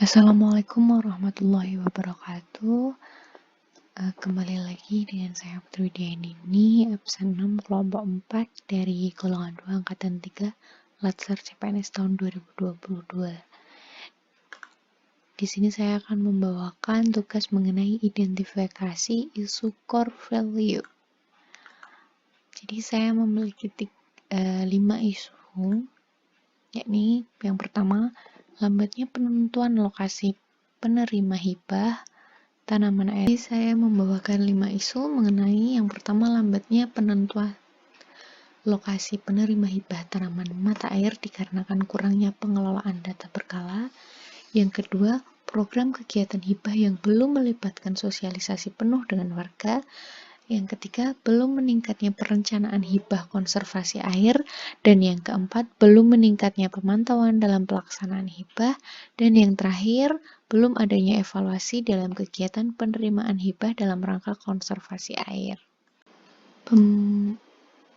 Assalamualaikum warahmatullahi wabarakatuh. Kembali lagi dengan saya Putri Widianini, absen 6 kelompok 4 dari golongan 2 angkatan 3 Latsar CPNS tahun 2022. Di sini saya akan membawakan tugas mengenai identifikasi isu core value. Jadi saya memiliki 5 isu, yakni yang pertama, lambatnya penentuan lokasi penerima hibah tanaman air. Saya membawakan 5 isu mengenai yang pertama, lambatnya penentuan lokasi penerima hibah tanaman mata air dikarenakan kurangnya pengelolaan data berkala. Yang kedua, program kegiatan hibah yang belum melibatkan sosialisasi penuh dengan warga. Yang ketiga, belum meningkatnya perencanaan hibah konservasi air. Dan yang keempat, belum meningkatnya pemantauan dalam pelaksanaan hibah. Dan yang terakhir, belum adanya evaluasi dalam kegiatan penerimaan hibah dalam rangka konservasi air.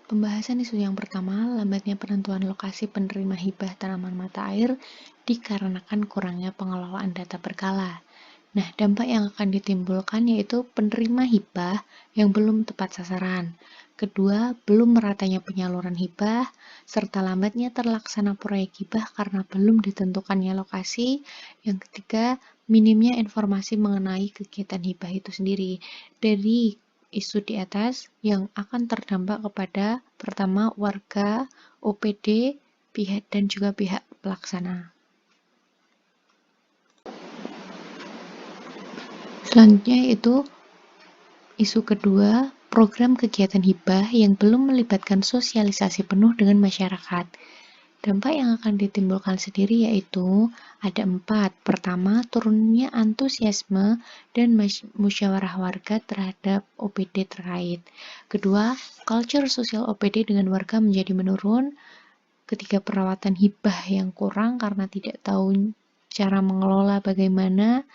Pembahasan isu yang pertama, lambatnya penentuan lokasi penerima hibah tanaman mata air dikarenakan kurangnya pengelolaan data berkala. Nah, dampak yang akan ditimbulkan yaitu penerima hibah yang belum tepat sasaran. Kedua, belum meratanya penyaluran hibah, serta lambatnya terlaksana proyek hibah karena belum ditentukannya lokasi. Yang ketiga, minimnya informasi mengenai kegiatan hibah itu sendiri. Dari isu di atas yang akan terdampak kepada pertama warga, OPD, pihak dan juga pihak pelaksana. Selanjutnya yaitu isu kedua, program kegiatan hibah yang belum melibatkan sosialisasi penuh dengan masyarakat. Dampak yang akan ditimbulkan sendiri yaitu ada 4. Pertama, turunnya antusiasme dan musyawarah warga terhadap OPD terkait. Kedua, culture sosial OPD dengan warga menjadi menurun. Ketiga, perawatan hibah yang kurang karena tidak tahu cara mengelola bagaimana.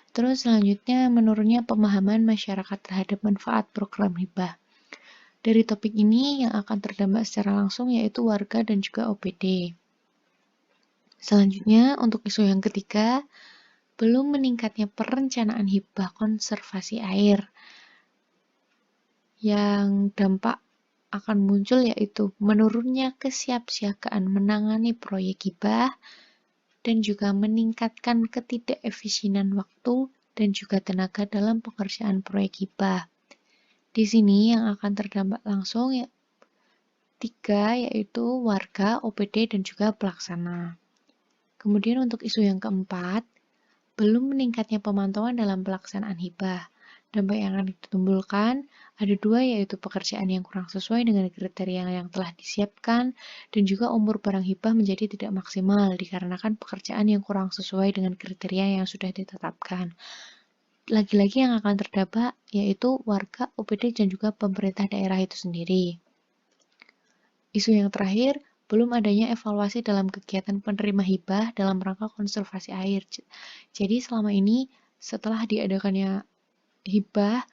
Terus selanjutnya menurunnya pemahaman masyarakat terhadap manfaat program hibah. Dari topik ini yang akan terdampak secara langsung yaitu warga dan juga OPD. Selanjutnya untuk isu yang ketiga, belum meningkatnya perencanaan hibah konservasi air. Yang dampak akan muncul yaitu menurunnya kesiapsiagaan menangani proyek hibah, dan juga meningkatkan ketidakefisienan waktu dan juga tenaga dalam pekerjaan proyek hibah. Di sini yang akan terdampak langsung ya 3 yaitu warga, OPD dan juga pelaksana. Kemudian untuk isu yang keempat, belum meningkatnya pemantauan dalam pelaksanaan hibah. Dampak yang akan ditimbulkan ada 2 yaitu pekerjaan yang kurang sesuai dengan kriteria yang telah disiapkan dan juga umur barang hibah menjadi tidak maksimal dikarenakan pekerjaan yang kurang sesuai dengan kriteria yang sudah ditetapkan. Lagi-lagi yang akan terdampak yaitu warga, OPD dan juga pemerintah daerah itu sendiri. Isu yang terakhir, belum adanya evaluasi dalam kegiatan penerima hibah dalam rangka konservasi air. Jadi selama ini setelah diadakannya hibah,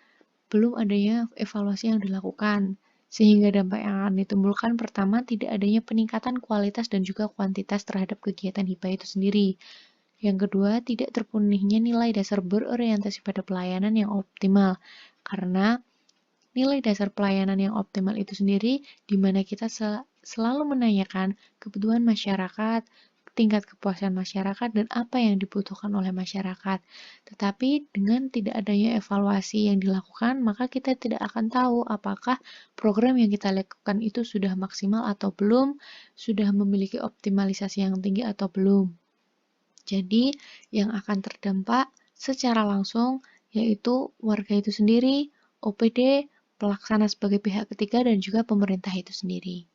belum adanya evaluasi yang dilakukan, sehingga dampak yang akan ditimbulkan pertama, tidak adanya peningkatan kualitas dan juga kuantitas terhadap kegiatan hibah itu sendiri. Yang kedua, tidak terpenuhinya nilai dasar berorientasi pada pelayanan yang optimal, karena nilai dasar pelayanan yang optimal itu sendiri, di mana kita selalu menanyakan kebutuhan masyarakat, tingkat kepuasan masyarakat, dan apa yang dibutuhkan oleh masyarakat. Tetapi dengan tidak adanya evaluasi yang dilakukan, maka kita tidak akan tahu apakah program yang kita lakukan itu sudah maksimal atau belum, sudah memiliki optimalisasi yang tinggi atau belum. Jadi, yang akan terdampak secara langsung yaitu warga itu sendiri, OPD, pelaksana sebagai pihak ketiga, dan juga pemerintah itu sendiri.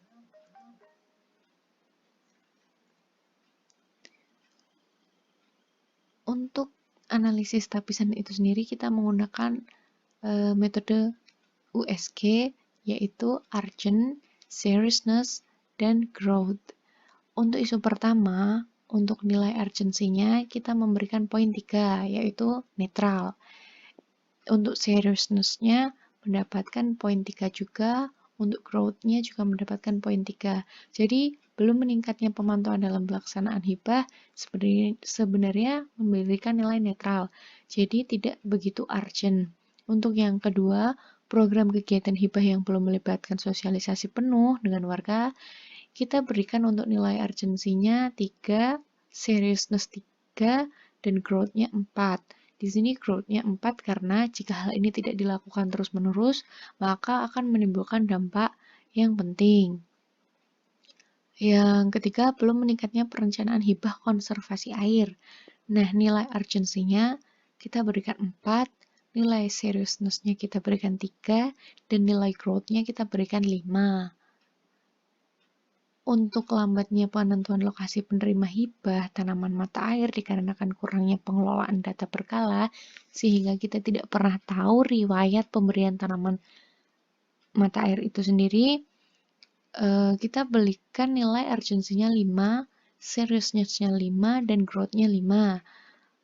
Untuk analisis lapisan itu sendiri kita menggunakan metode USG, yaitu Urgent, Seriousness, dan Growth. Untuk isu pertama, untuk nilai urgensinya kita memberikan poin 3, yaitu netral. Untuk seriousness-nya mendapatkan poin 3 juga, untuk growth-nya juga mendapatkan poin 3. Jadi, belum meningkatnya pemantauan dalam pelaksanaan hibah sebenarnya memberikan nilai netral. Jadi, tidak begitu urgent. Untuk yang kedua, program kegiatan hibah yang belum melibatkan sosialisasi penuh dengan warga, kita berikan untuk nilai urgensinya 3, seriousness 3, dan growth-nya 4. Di sini growth-nya 4 karena jika hal ini tidak dilakukan terus-menerus, maka akan menimbulkan dampak yang penting. Yang ketiga, belum meningkatnya perencanaan hibah konservasi air. Nah, nilai urgensinya kita berikan 4, nilai seriousness-nya kita berikan 3, dan nilai growth-nya kita berikan 5. Untuk lambatnya penentuan lokasi penerima hibah tanaman mata air dikarenakan kurangnya pengelolaan data berkala, sehingga kita tidak pernah tahu riwayat pemberian tanaman mata air itu sendiri, kita berikan nilai urgensinya 5, seriousness-nya 5, dan growth-nya 5.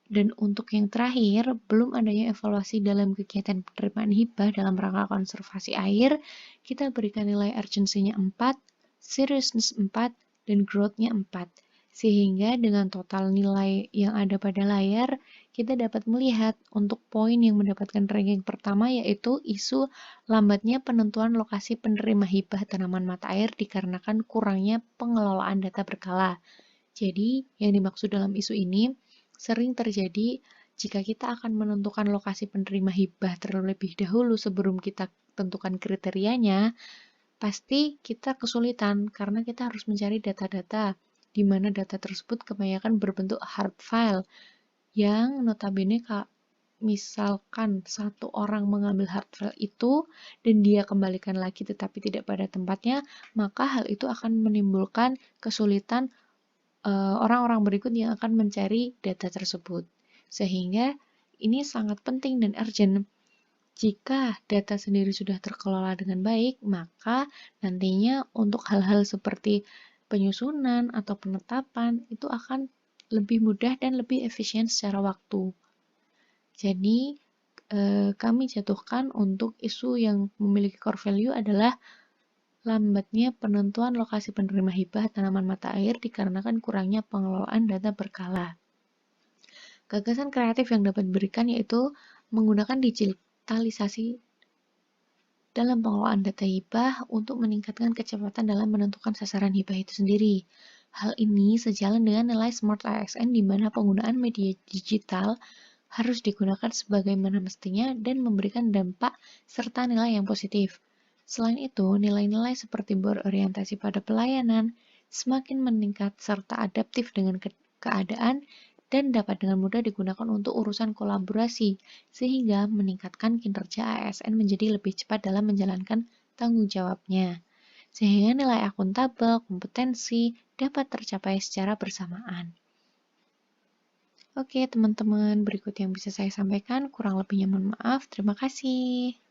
Dan untuk yang terakhir, belum adanya evaluasi dalam kegiatan penerimaan hibah dalam rangka konservasi air, kita berikan nilai urgensinya 4, seriousness 4, dan growth-nya 4. Sehingga dengan total nilai yang ada pada layar, kita dapat melihat untuk poin yang mendapatkan ranking pertama yaitu isu lambatnya penentuan lokasi penerima hibah tanaman mata air dikarenakan kurangnya pengelolaan data berkala. Jadi, yang dimaksud dalam isu ini, sering terjadi jika kita akan menentukan lokasi penerima hibah terlebih dahulu sebelum kita tentukan kriterianya, pasti kita kesulitan karena kita harus mencari data-data di mana data tersebut kebanyakan berbentuk hard file yang notabene misalkan satu orang mengambil hard file itu dan dia kembalikan lagi tetapi tidak pada tempatnya, maka hal itu akan menimbulkan kesulitan orang-orang berikut yang akan mencari data tersebut. Sehingga ini sangat penting dan urgent. Jika data sendiri sudah terkelola dengan baik, maka nantinya untuk hal-hal seperti penyusunan atau penetapan itu akan lebih mudah dan lebih efisien secara waktu. Jadi, kami jatuhkan untuk isu yang memiliki core value adalah lambatnya penentuan lokasi penerima hibah tanaman mata air dikarenakan kurangnya pengelolaan data berkala. Gagasan kreatif yang dapat diberikan yaitu menggunakan digitalisasi dalam pengelolaan data hibah untuk meningkatkan kecepatan dalam menentukan sasaran hibah itu sendiri. Hal ini sejalan dengan nilai Smart ASN di mana penggunaan media digital harus digunakan sebagaimana mestinya dan memberikan dampak serta nilai yang positif. Selain itu, nilai-nilai seperti berorientasi pada pelayanan semakin meningkat serta adaptif dengan keadaan dan dapat dengan mudah digunakan untuk urusan kolaborasi, sehingga meningkatkan kinerja ASN menjadi lebih cepat dalam menjalankan tanggung jawabnya. Sehingga nilai akuntabel, kompetensi dapat tercapai secara bersamaan. Oke, teman-teman, berikut yang bisa saya sampaikan. Kurang lebihnya mohon maaf. Terima kasih.